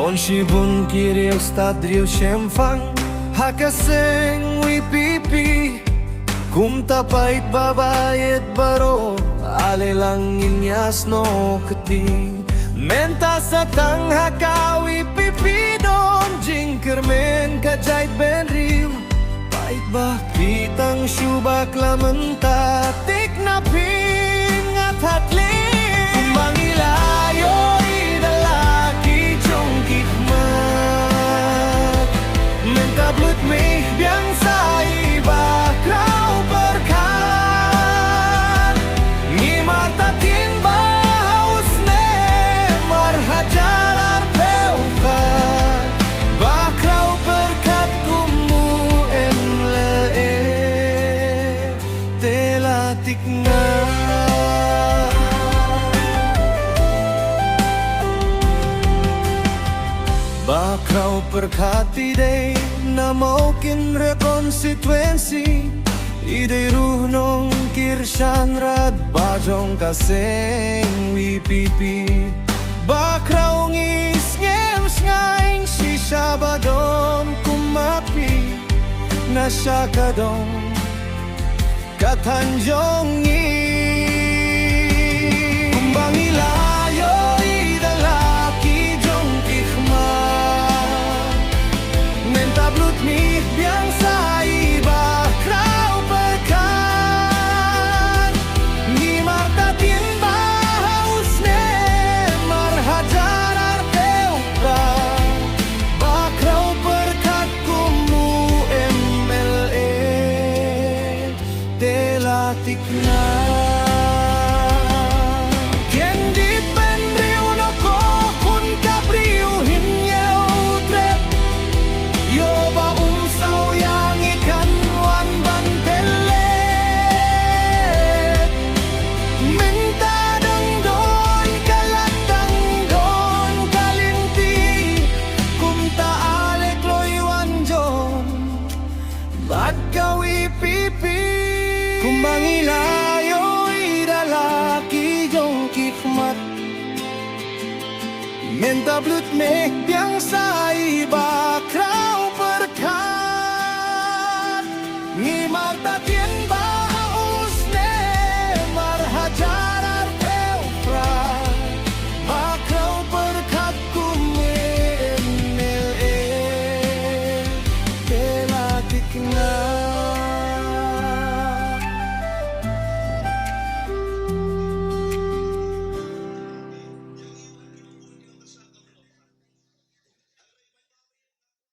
Konshi bun kiriu stadriu shemfang Hakaseng wi pipi Kum tapait babayet baro Ale lang inyas no keti Menta sa tang hakawi pipi Don jingker men kajait ben riu Pait bah pitang syubak lamenta Tik na pingat hatling Kumbang ilayo idalaki jong kikmat Menta blut meh biang sai bakrau berkat Ngimar tatin bahaus ne marhajar peukat Bakrau berkat kumu emle telatikna Bakrau perkati day na maukin rekonstituensi Idei ruhnong kirsyan rad bajong kaseng wipipi Bakrau ngis ngem ngaing si Sabadong kumapi Na syakadong katanjongi Kumbang ilayo idalaki jong kikmat Mentablut mi biang sai bakrau berkat Ngimar tatin bahaus ne marhajar arpeuka Bakrau berkat kumu MLE telatikna Kendit penriu no ko kun kapriu hinyeu trep Yo ba umsaw yang ikan wan ban pelet Minta dengdon kalatang don kalinti Kumta alek loywan jon Bagkawi pipi Kumbang ilayo idalaki jong kikmat Mentablut mek biang sai ba